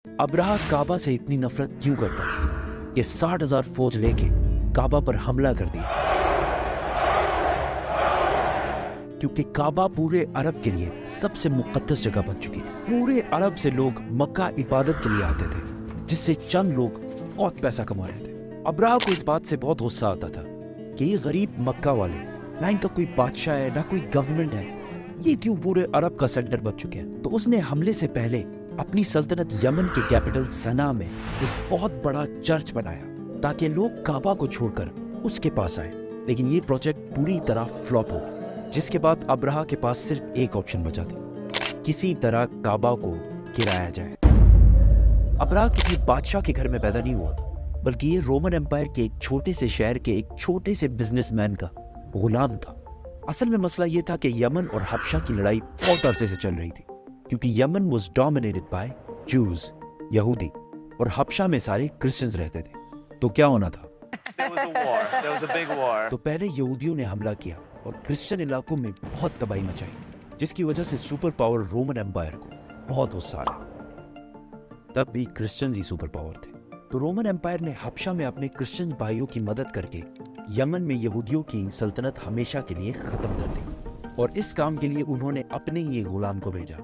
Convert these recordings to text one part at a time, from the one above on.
Abraha काबा से इतनी नफरत क्यों करता कि 60,000 फौज लेके काबा पर हमला कर दिया? क्योंकि काबा पूरे अरब के लिए सबसे मुकद्दस जगह बन चुकी थी। पूरे अरब से लोग मक्का इबादत के लिए आते थे, जिससे चंद लोग बहुत पैसा कमा रहे थे। अब्राहा को इस बात से बहुत गुस्सा आता था कि ये गरीब मक्का वाले, ना इनका कोई बादशाह है ना कोई गवर्नमेंट है, ये क्यों पूरे अरब का सेंटर बन चुके हैं। तो उसने हमले से पहले अपनी सल्तनत यमन के कैपिटल सना में एक बहुत बड़ा चर्च बनाया ताकि लोग काबा को छोड़कर उसके पास आए। लेकिन ये प्रोजेक्ट पूरी तरह फ्लॉप हो गया, जिसके बाद अब्राहा के पास सिर्फ एक ऑप्शन बचा था, किसी तरह काबा को गिराया जाए। अब्राहा किसी बादशाह के घर में पैदा नहीं हुआ था, बल्कि ये रोमन एम्पायर के एक छोटे से शहर के एक छोटे से बिजनेसमैन का गुलाम था। असल में मसला ये था कि यमन और हबशा की लड़ाई बहुत अरसे से चल रही थी, क्योंकि यमन वाज डोमिनेटेड बाय जूज, यहूदी, और हबशा में सारे क्रिश्चियंस रहते थे। तो क्या होना था? तो पहले यहूदियों ने हमला किया और क्रिश्चियन इलाकों में बहुत तबाही मचाई, जिसकी वजह से सुपर पावर रोमन एम्पायर को बहुत गुस्सा आया। तब भी क्रिश्चियंस ही सुपर पावर थे, तो रोमन एम्पायर ने हबशा में अपने क्रिश्चियन भाइयों की मदद करके यमन में यहूदियों की सल्तनत हमेशा के लिए खत्म कर दी। और इस काम के लिए उन्होंने अपने ही गुलाम को भेजा,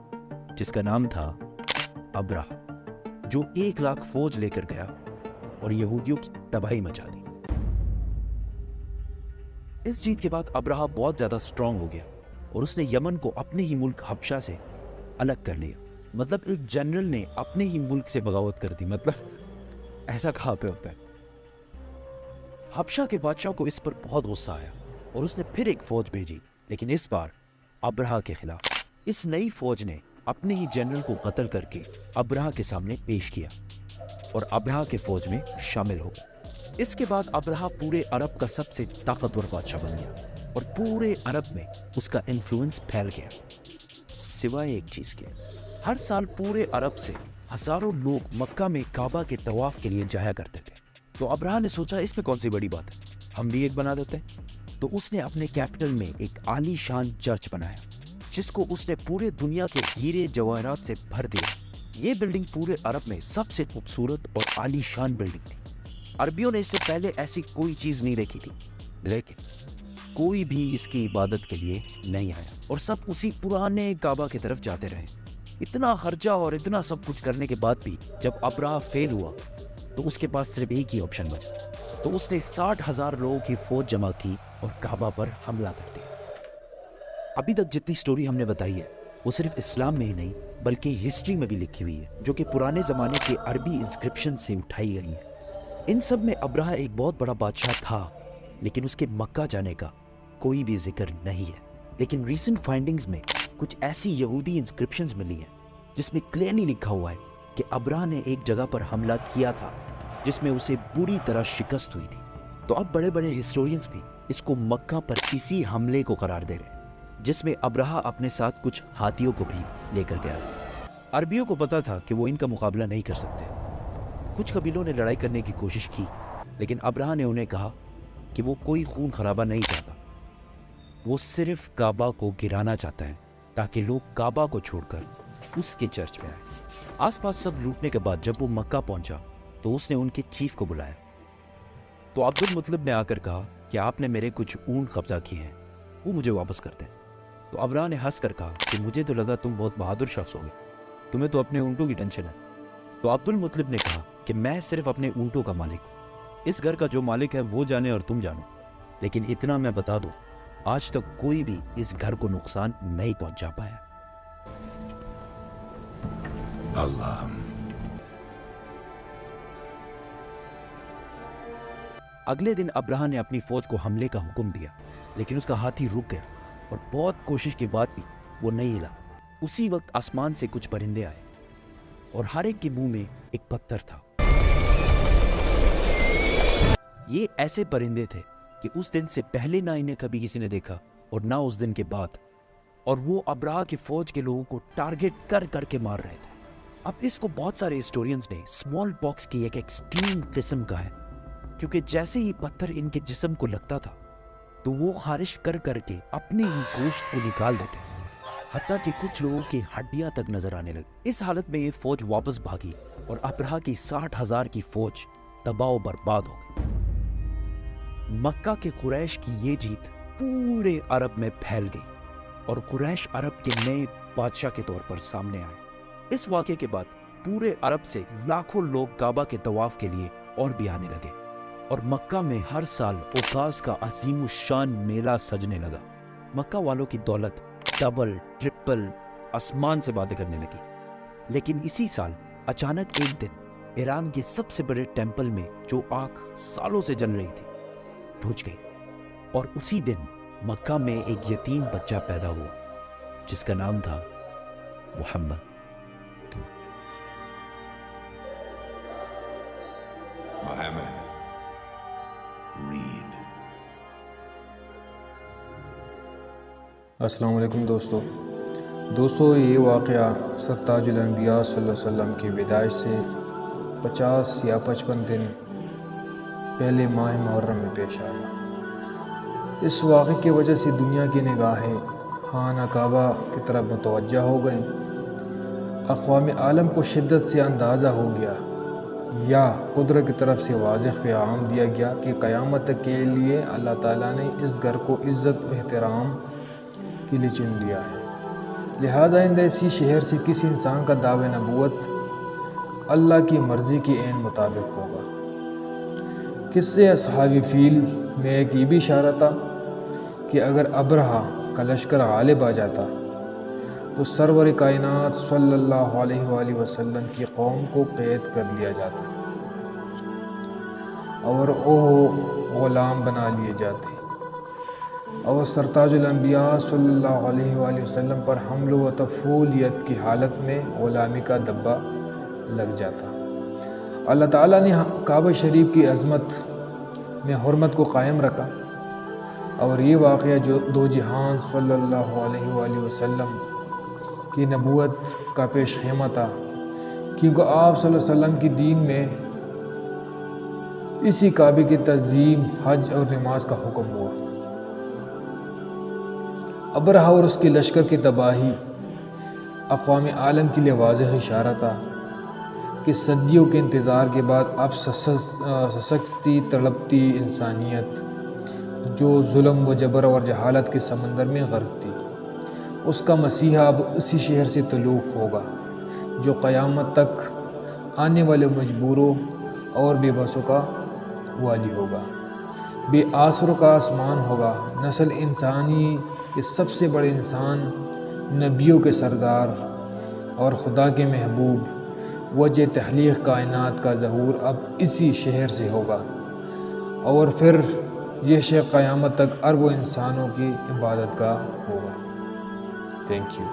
जिसका नाम था अब्राहा, जो 1 लाख फौज लेकर गया और यहूदियों की तबाही मचा दी। इस जीत के बाद अब्राहा बहुत ज्यादा स्ट्रांग हो गया और उसने यमन को अपने ही मुल्क हबशा से अलग कर लिया। मतलब एक जनरल ने अपने ही मुल्क से बगावत कर दी। मतलब ऐसा कहाँ पे होता है? हबशा के बादशाह को इस पर बहुत गुस्सा आया और उसने फिर एक फौज भेजी, लेकिन इस बार अब्राहा के खिलाफ। इस नई फौज ने अपने ही जनरल को कत्ल करके अब्राहा के सामने पेश किया और अब्राहा के फौज में शामिल हो गया। इसके बाद अब्राहा पूरे अरब का सबसे ताकतवर बादशाह बन गया और पूरे अरब में उसका इन्फ्लुएंस फैल गया। सिवाय एक चीज के, हर साल पूरे अरब से हजारों लोग मक्का में काबा के तवाफ के लिए जाया करते थे। तो अब्राहा ने सोचा इसमें कौन सी बड़ी बात है, हम भी एक बना देते हैं। तो उसने अपने कैपिटल में एक आलीशान चर्च बनाया, जिसको उसने पूरे दुनिया के हीरे जवाहरात से भर दिया। ये बिल्डिंग पूरे अरब में सबसे खूबसूरत और आलीशान बिल्डिंग थी। अरबियों ने इससे पहले ऐसी कोई चीज नहीं देखी थी, लेकिन कोई भी इसकी इबादत के लिए नहीं आया और सब उसी पुराने काबा की तरफ जाते रहे। इतना खर्चा और इतना सब कुछ करने के बाद भी जब अब्राहा फेल हुआ तो उसके पास सिर्फ एक ही ऑप्शन बचा। तो उसने 60,000 लोगों की फौज जमा की और काबा पर हमला कर दिया। अभी तक जितनी स्टोरी हमने बताई है वो सिर्फ इस्लाम में ही नहीं बल्कि हिस्ट्री में भी लिखी हुई है, जो कि पुराने ज़माने के अरबी इंस्क्रिप्शन से उठाई गई है। इन सब में अब्राहा एक बहुत बड़ा बादशाह था, लेकिन उसके मक्का जाने का कोई भी जिक्र नहीं है। लेकिन रीसेंट फाइंडिंग्स में कुछ ऐसी यहूदी इंस्क्रिप्शंस मिली हैं जिसमें क्लियरली लिखा हुआ है कि अब्राहा ने एक जगह पर हमला किया था जिसमें उसे बुरी तरह शिकस्त हुई थी। तो अब बड़े बड़े हिस्टोरियंस भी इसको मक्का पर इसी हमले को करार दे रहे हैं, जिसमें अब्राहा अपने साथ कुछ हाथियों को भी लेकर गया था। अरबियों को पता था कि वो इनका मुकाबला नहीं कर सकते। कुछ कबीलों ने लड़ाई करने की कोशिश की, लेकिन अब्राहा ने उन्हें कहा कि वो कोई खून खराबा नहीं चाहता, वो सिर्फ काबा को गिराना चाहता है ताकि लोग काबा को छोड़कर उसके चर्च में आए। आसपास सब लूटने के बाद जब वो मक्का पहुंचा तो उसने उनके चीफ को बुलाया। तो अब्दुल मुतलिब ने आकर कहा कि आपने मेरे कुछ ऊंट कब्जा किए हैं, वो मुझे वापस कर दें। तो अब्राहा ने हंस कर कहा कि मुझे तो लगा तुम बहुत बहादुर शख्स होगे, तुम्हें तो अपने ऊंटों की टेंशन है। तो अब्दुल मुतलिब ने कहा कि मैं सिर्फ अपने ऊंटों का मालिक हूँ, इस घर का जो मालिक है वो जाने और तुम जानो, लेकिन इतना मैं बता दूं, आज तक कोई भी इस घर को नुकसान नहीं पहुंचा पाया। अल्लाह। अगले दिन अब्राहा ने अपनी फौज को हमले का हुक्म दिया, लेकिन उसका हाथी रुक गया और बहुत कोशिश के बाद भी वो नहीं हिला। उसी वक्त आसमान से कुछ परिंदे आए और हर एक के मुंह में एक पत्थर था। ये ऐसे परिंदे थे कि उस दिन से पहले ना इन्हें कभी किसी ने देखा और ना उस दिन के बाद, और वो अब्राहा की फौज के लोगों को टारगेट कर करके मार रहे थे। अब इसको बहुत सारे हिस्टोरियंस ने स्मॉल पॉक्स की एक एक्सट्रीम किस्म का है, क्योंकि जैसे ही पत्थर इनके जिस्म को लगता था तो वो खारिश कर करके अपने ही गोश्त को निकाल देते, हत्ता कि कुछ लोगों की हड्डियां तक नजर आने लगी। इस हालत में ये फौज वापस भागी اور ابرہہ کی 60,000 کی فوج تباہ و برباد ہو گئی۔ مکہ کے قریش کی یہ جیت پورے عرب میں پھیل گئی اور قریش عرب کے نئے بادشاہ کے طور پر سامنے آئے۔ اس واقعے کے بعد پورے عرب سے لاکھوں لوگ کعبہ کے طواف کے لیے اور بھی آنے لگے اور مکہ میں ہر سال اوقاز کا عظیم الشان میلہ سجنے لگا۔ مکہ والوں کی دولت ڈبل ٹرپل آسمان سے باتیں کرنے لگی۔ لیکن اسی سال اچانک ایک دن ایران کے سب سے بڑے ٹیمپل میں جو آگ سالوں سے جل رہی تھی بجھ گئی، اور اسی دن مکہ میں ایک یتیم بچہ پیدا ہوا جس کا نام تھا محمد۔ Muhammad, read. السلام علیکم دوستو، یہ واقعہ سرتاج الانبیاء صلی اللہ علیہ وسلم کی پیدائش سے 50 یا 55 دن پہلے ماہ محرم میں پیش آیا۔ اس واقعے کی وجہ سے دنیا کی نگاہیں خانہ کعبہ کی طرف متوجہ ہو گئیں۔ اقوام عالم کو شدت سے اندازہ ہو گیا یا قدرت کی طرف سے واضح پیغام دیا گیا کہ قیامت کے لیے اللہ تعالیٰ نے اس گھر کو عزت و احترام کے لیے چن لیا ہے، لہٰذا آئندہ اسی شہر سے کسی انسان کا دعوی نبوت اللہ کی مرضی کے عین مطابق ہوگا۔ قصے اصحاب فیل میں ایک یہ بھی اشارہ تھا کہ اگر ابرہہ کا لشکر غالب آ جاتا تو سرور کائنات صلی اللہ علیہ وآلہ وسلم کی قوم کو قید کر لیا جاتا اور وہ غلام بنا لیے جاتے اور سرتاج الانبیاء صلی اللہ علیہ وآلہ وسلم پر حمل و تفولیت کی حالت میں غلامی کا دبا لگ جاتا۔ اللہ تعالیٰ نے کعبہ شریف کی عظمت میں حرمت کو قائم رکھا اور یہ واقعہ جو دو جہان صلی اللہ علیہ وآلہ وسلم کی نبوت کا پیش خیمہ تھا، کیونکہ آپ صلی اللہ علیہ وسلم کی دین میں اسی کعبے کی تعظیم، حج اور نماز کا حکم ہوا۔ ابرہہ اور اس کے لشکر کی تباہی اقوام عالم کے لیے واضح اشارہ تھا کہ صدیوں کے انتظار کے بعد اب سسکتی تڑپتی انسانیت جو ظلم و جبر اور جہالت کے سمندر میں غرق تھی، اس کا مسیحا اب اسی شہر سے طلوع ہوگا جو قیامت تک آنے والے مجبوروں اور بے بسوں کا والی ہوگا، بے آسروں کا آسمان ہوگا۔ نسل انسانی کے سب سے بڑے انسان، نبیوں کے سردار اور خدا کے محبوب، وجہ تخلیق کائنات کا ظہور اب اسی شہر سے ہوگا، اور پھر یہ شہر قیامت تک اربوں انسانوں کی عبادت گاہ ہوگا۔ Thank you.